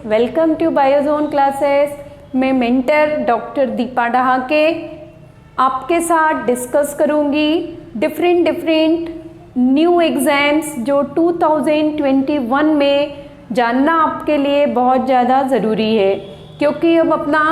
Welcome to Biozone classes. मैं mentor doctor Deepa Dahake आपके साथ डिस्कस करूंगी डिफरेंट न्यू एग्ज़ाम्स जो 2021 में जानना आपके लिए बहुत ज़्यादा ज़रूरी है, क्योंकि अब अपना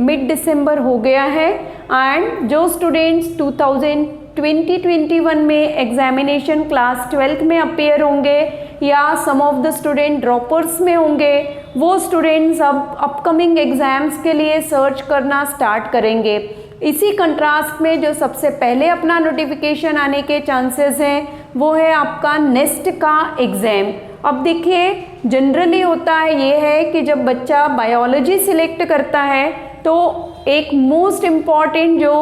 मिड दिसंबर हो गया है एंड जो स्टूडेंट्स 2021 में एग्जामिनेशन क्लास 12th में अपेयर होंगे या सम ऑफ द स्टूडेंट ड्रॉपर्स में होंगे, वो स्टूडेंट्स अब अपकमिंग एग्ज़ाम्स के लिए सर्च करना स्टार्ट करेंगे। इसी कंट्रास्ट में जो सबसे पहले अपना नोटिफिकेशन आने के चांसेस हैं वो है आपका नेस्ट का एग्ज़ाम। अब देखिए, जनरली होता है ये है कि जब बच्चा बायोलॉजी सिलेक्ट करता है तो एक मोस्ट इम्पॉर्टेंट जो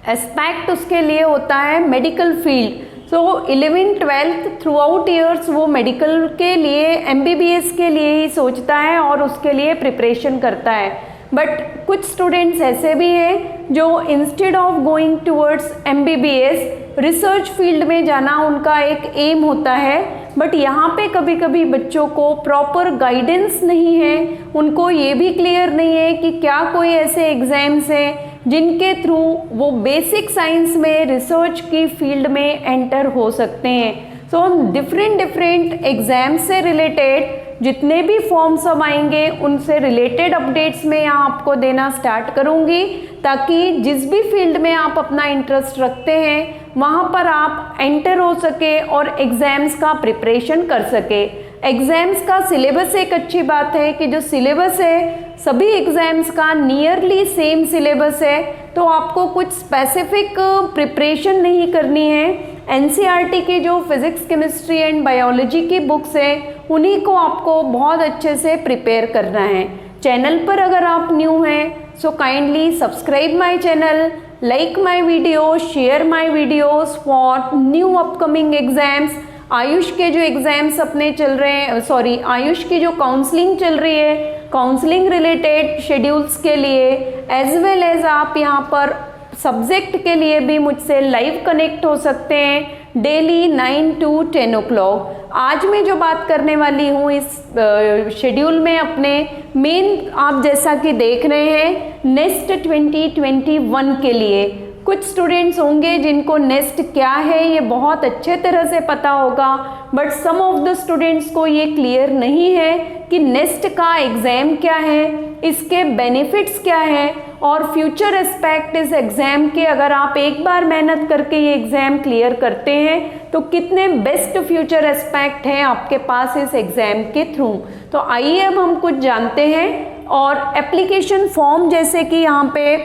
एस्पेक्ट उसके लिए होता है मेडिकल फील्ड। सो 11th-12th थ्रू आउट ईयर्स वो मेडिकल के लिए MBBS के लिए ही सोचता है और उसके लिए प्रिपरेशन करता है। बट कुछ स्टूडेंट्स ऐसे भी हैं जो instead of going towards MBBS research field में जाना उनका एक एम होता है। बट यहाँ पे कभी कभी बच्चों को प्रॉपर गाइडेंस नहीं है, उनको ये भी क्लियर नहीं है कि क्या कोई ऐसे एग्ज़ाम्स हैं जिनके थ्रू वो बेसिक साइंस में रिसर्च की फील्ड में एंटर हो सकते हैं। सो हम डिफरेंट एग्ज़ाम से रिलेटेड जितने भी फॉर्म्स अब आएंगे उनसे रिलेटेड अपडेट्स मैं यहाँ आपको देना स्टार्ट करूँगी, ताकि जिस भी फील्ड में आप अपना इंटरेस्ट रखते हैं वहाँ पर आप एंटर हो सके और एग्ज़ाम्स का प्रिपरेशन कर सके। एग्ज़ाम्स का सिलेबस एक अच्छी बात है कि जो सिलेबस है सभी एग्ज़ाम्स का नियरली सेम सिलेबस है, तो आपको कुछ स्पेसिफिक प्रिपरेशन नहीं करनी है। NCERT की जो फिज़िक्स, केमिस्ट्री एंड बायोलॉजी की बुक्स हैं उन्हीं को आपको बहुत अच्छे से प्रिपेयर करना है। चैनल पर अगर आप न्यू हैं so kindly subscribe my channel, like my video, share my videos for new upcoming exams. Ayush के जो एग्ज़ाम्स अपने चल रहे हैं, आयुष की जो काउंसलिंग चल रही है, काउंसलिंग रिलेटेड शेड्यूल्स के लिए एज वेल एज आप यहाँ पर सब्जेक्ट के लिए भी मुझसे लाइव कनेक्ट हो सकते हैं डेली 9 to 10 o'clock। आज मैं जो बात करने वाली हूँ इस शेड्यूल में अपने मेन, आप जैसा कि देख रहे हैं, नेस्ट 2021 के लिए कुछ स्टूडेंट्स होंगे जिनको नेस्ट क्या है ये बहुत अच्छे तरह से पता होगा, but some of the students को ये क्लियर नहीं है कि नेस्ट का एग्ज़ाम क्या है, इसके बेनिफिट्स क्या है और फ्यूचर एस्पेक्ट इस एग्ज़ाम के। अगर आप एक बार मेहनत करके ये एग्ज़ाम क्लियर करते हैं तो कितने बेस्ट फ्यूचर एस्पेक्ट हैं आपके पास इस एग्ज़ाम के थ्रू। तो आइए अब हम कुछ जानते हैं। और एप्लीकेशन फॉर्म जैसे कि यहाँ पे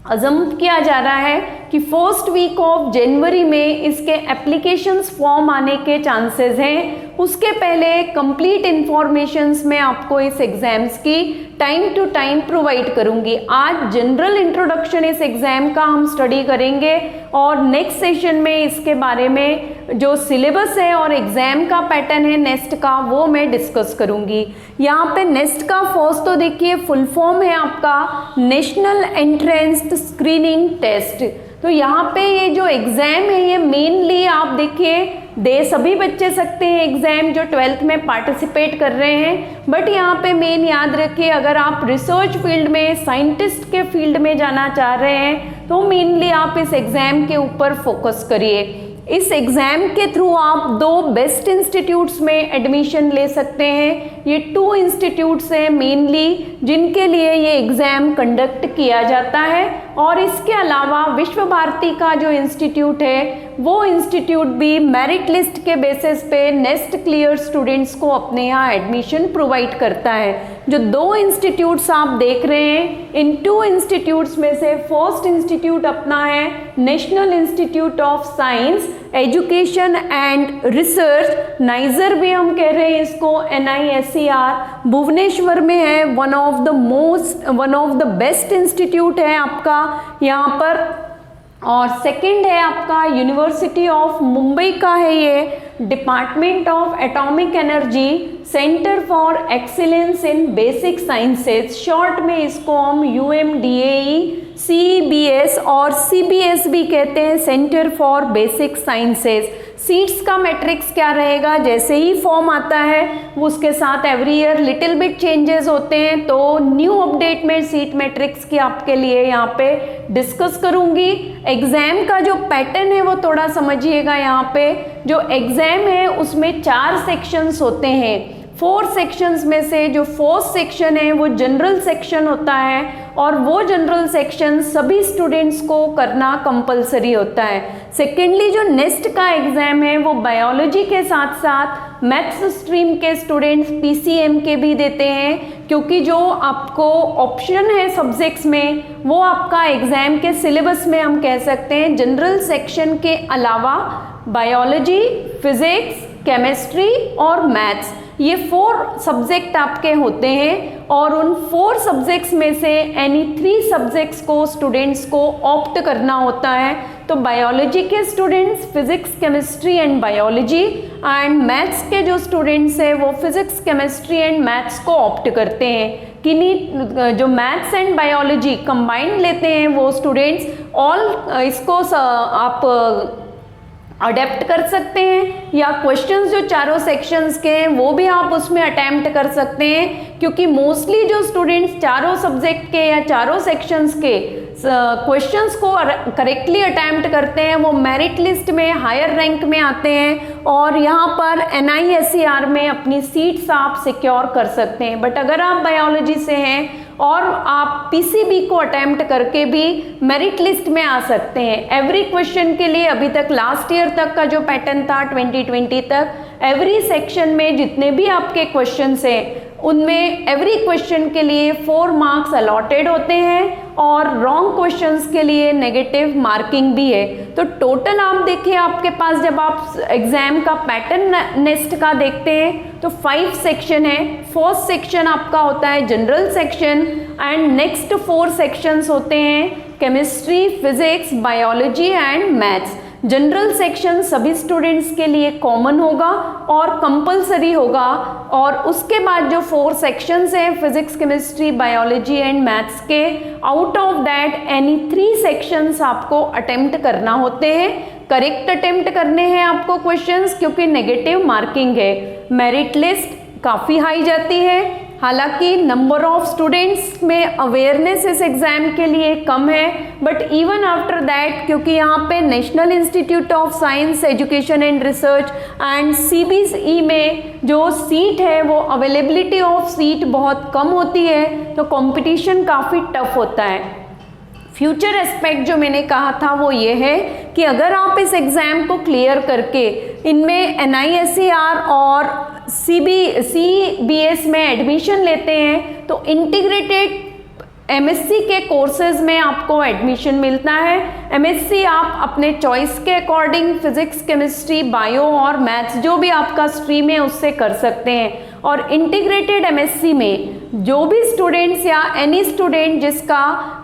अज़म किया जा रहा है कि फर्स्ट वीक ऑफ जनवरी में इसके एप्लीकेशंस फॉर्म आने के चांसेस हैं। उसके पहले कंप्लीट इन्फॉर्मेशंस मैं आपको इस एग्ज़ाम्स की टाइम टू टाइम प्रोवाइड करूंगी। आज जनरल इंट्रोडक्शन इस एग्ज़ाम का हम स्टडी करेंगे और नेक्स्ट सेशन में इसके बारे में जो सिलेबस है और एग्ज़ाम का पैटर्न है नेस्ट का वो मैं डिस्कस करूंगी। यहाँ पे नेस्ट का फर्स्ट तो देखिए फुल फॉर्म है आपका नेशनल एंट्रेंस स्क्रीनिंग टेस्ट। तो यहाँ पे ये जो एग्ज़ाम है ये मेनली आप देखिए दे सभी बच्चे सकते हैं एग्ज़ाम जो 12th में पार्टिसिपेट कर रहे हैं, बट यहाँ पे मेन याद रखिए अगर आप रिसर्च फील्ड में, साइंटिस्ट के फील्ड में जाना चाह रहे हैं तो मेनली आप इस एग्ज़ाम के ऊपर फोकस करिए। इस एग्ज़ाम के थ्रू आप 2 बेस्ट इंस्टीट्यूट्स में एडमिशन ले सकते हैं। ये 2 इंस्टीट्यूट्स हैं मेनली जिनके लिए ये एग्ज़ाम कंडक्ट किया जाता है, और इसके अलावा विश्व भारती का जो इंस्टीट्यूट है वो इंस्टीट्यूट भी मेरिट लिस्ट के बेसिस पे नेस्ट क्लियर स्टूडेंट्स को अपने यहाँ एडमिशन प्रोवाइड करता है। जो 2 इंस्टीट्यूट्स आप देख रहे हैं, इन 2 इंस्टीट्यूट्स में से फर्स्ट इंस्टीट्यूट अपना है national institute of science education and research, niger भी हम कह रहे हैं इसको, NISER, भुवनेश्वर में है। One of the best institute है आपका यहाँ पर। और सेकंड है आपका यूनिवर्सिटी ऑफ मुंबई का है ये, department of atomic energy centre for excellence in basic sciences, short में इसको हम UMDAE CBS और CBS भी कहते हैं, centre for basic sciences. Seats का मैट्रिक्स क्या रहेगा, जैसे ही फॉर्म आता है वो उसके साथ every year little bit changes होते हैं, तो न्यू अपडेट में सीट मैट्रिक्स की आपके लिए यहाँ पे डिस्कस करूँगी। एग्ज़ाम का जो पैटर्न है वो थोड़ा समझिएगा। यहाँ पे जो एग्ज़ाम है उसमें 4 सेक्शंस होते हैं। 4 सेक्शंस में से जो 4th सेक्शन है वो जनरल सेक्शन होता है, और वो जनरल सेक्शन सभी स्टूडेंट्स को करना कंपलसरी होता है। सेकेंडली जो नेक्स्ट का एग्ज़ाम है वो बायोलॉजी के साथ साथ मैथ्स स्ट्रीम के स्टूडेंट्स PCM के भी देते हैं, क्योंकि जो आपको ऑप्शन है सब्जेक्ट्स में वो आपका एग्ज़ाम के सिलेबस में हम कह सकते हैं जनरल सेक्शन के अलावा बायोलॉजी, फिज़िक्स, केमिस्ट्री और मैथ्स, ये 4 सब्जेक्ट आपके होते हैं, और उन 4 सब्जेक्ट्स में से एनी 3 सब्जेक्ट्स को स्टूडेंट्स को ऑप्ट करना होता है। तो बायोलॉजी के students physics, chemistry and biology, and maths के जो स्टूडेंट्स हैं वो फिजिक्स, केमिस्ट्री एंड मैथ्स को ऑप्ट करते हैं। किन्हीं जो मैथ्स एंड बायोलॉजी कंबाइंड लेते हैं वो स्टूडेंट्स इसको आप अडेप्ट कर सकते हैं, या क्वेश्चंस जो चारों सेक्शंस के हैं वो भी आप उसमें अटेम्प्ट कर सकते हैं, क्योंकि मोस्टली जो स्टूडेंट्स चारों सब्जेक्ट के या चारों सेक्शंस के क्वेश्चंस को करेक्टली अटेम्प्ट करते हैं वो मेरिट लिस्ट में हायर रैंक में आते हैं, और यहाँ पर NISER में अपनी सीट्स आप सिक्योर कर सकते हैं। बट अगर आप बायोलॉजी से हैं और आप PCB को अटेम्प्ट करके भी मेरिट लिस्ट में आ सकते हैं। एवरी क्वेश्चन के लिए अभी तक लास्ट ईयर तक का जो पैटर्न था 2020 तक, एवरी सेक्शन में जितने भी आपके क्वेश्चंस हैं उनमें एवरी क्वेश्चन के लिए 4 मार्क्स अलॉटेड होते हैं, और रॉन्ग क्वेश्चंस के लिए नेगेटिव मार्किंग भी है। तो टोटल आप देखिए आपके पास जब आप एग्जाम का पैटर्न नेक्स्ट का देखते हैं तो 5 सेक्शन है। 4th सेक्शन आपका होता है general section, and next 4 sections होते हैं chemistry, physics, biology and maths. General section सभी स्टूडेंट्स के लिए कॉमन होगा और कंपलसरी होगा, और उसके बाद जो 4 सेक्शंस हैं physics, chemistry, biology and maths के, out of that any 3 sections आपको अटेम्प्ट करना होते हैं। करेक्ट अटेम्प्ट करने हैं आपको क्वेश्चंस, क्योंकि नेगेटिव मार्किंग है। मेरिट लिस्ट काफ़ी हाई जाती है, हालांकि नंबर ऑफ स्टूडेंट्स में अवेयरनेस इस एग्ज़ाम के लिए कम है, बट इवन आफ्टर दैट, क्योंकि यहाँ पे national institute of science education and research and CBSE में जो सीट है वो अवेलेबिलिटी ऑफ सीट बहुत कम होती है, तो कंपटीशन काफ़ी टफ होता है। फ्यूचर एस्पेक्ट जो मैंने कहा था वो ये है कि अगर आप इस एग्ज़ाम को क्लियर करके इनमें NISER और CBS में एडमिशन लेते हैं तो इंटीग्रेटेड MSc के कोर्सेज में आपको एडमिशन मिलता है। MSc आप अपने चॉइस के अकॉर्डिंग फिजिक्स, केमिस्ट्री, बायो और मैथ्स जो भी आपका स्ट्रीम है उससे कर सकते हैं, और इंटीग्रेटेड MSc में जो भी स्टूडेंट्स या एनी स्टूडेंट जिसका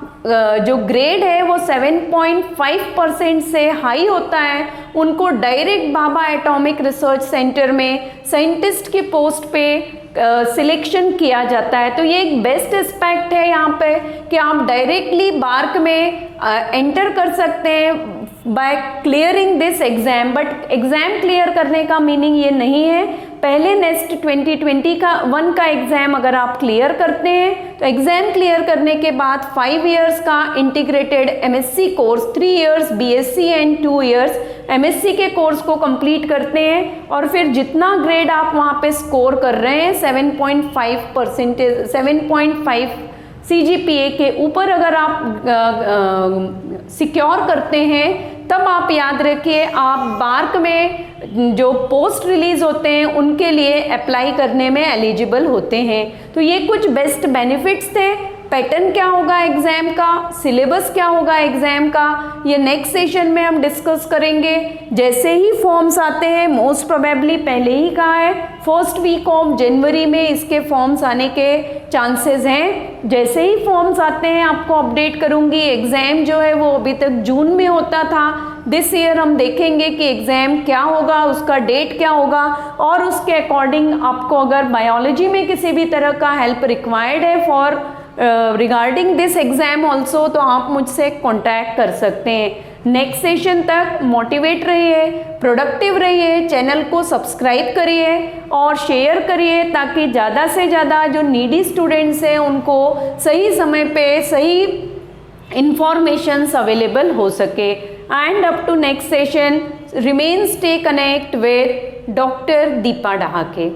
जो ग्रेड है वो 7.5% से हाई होता है, उनको direct Bhabha atomic research centre में साइंटिस्ट की पोस्ट पे सिलेक्शन किया जाता है। तो ये एक बेस्ट एस्पेक्ट है यहाँ पे कि आप डायरेक्टली बार्क में एंटर कर सकते हैं by clearing this exam. But exam clear करने का मीनिंग ये नहीं है, पहले नेक्स्ट 2021 का एग्ज़ाम अगर आप क्लियर करते हैं तो एग्ज़ाम क्लियर करने के बाद 5 इयर्स का integrated MSc course, 3 years BSc and 2 years MSc के कोर्स को कंप्लीट करते हैं, और फिर जितना ग्रेड आप वहाँ पे स्कोर कर रहे हैं 7.5 CGPA के ऊपर अगर आप सिक्योर करते हैं, तब आप याद रखिए आप बार्क में जो पोस्ट रिलीज होते हैं उनके लिए अप्लाई करने में एलिजिबल होते हैं। तो ये कुछ बेस्ट बेनिफिट्स थे। पैटर्न क्या होगा एग्ज़ाम का, सिलेबस क्या होगा एग्ज़ाम का, ये नेक्स्ट सेशन में हम डिस्कस करेंगे। जैसे ही फॉर्म्स आते हैं, मोस्ट प्रोबेबली पहले ही कहा है 1st वीक ऑफ जनवरी में इसके फॉर्म्स आने के चांसेस हैं। जैसे ही फॉर्म्स आते हैं आपको अपडेट करूंगी। एग्ज़ाम जो है वो अभी तक जून में होता था, दिस ईयर हम देखेंगे कि एग्ज़ाम क्या होगा, उसका डेट क्या होगा, और उसके अकॉर्डिंग आपको अगर बायोलॉजी में किसी भी तरह का हेल्प रिक्वायर्ड है for regarding this exam also, तो आप मुझसे कॉन्टैक्ट कर सकते हैं। नेक्स्ट सेशन तक मोटिवेट रहिए, प्रोडक्टिव रहिए, चैनल को सब्सक्राइब करिए और शेयर करिए ताकि ज़्यादा से ज़्यादा जो नीडी स्टूडेंट्स हैं उनको सही समय पे सही इंफॉर्मेशंस अवेलेबल हो सके। And up to next session, remain stay connect with doctor Deepa Dahake.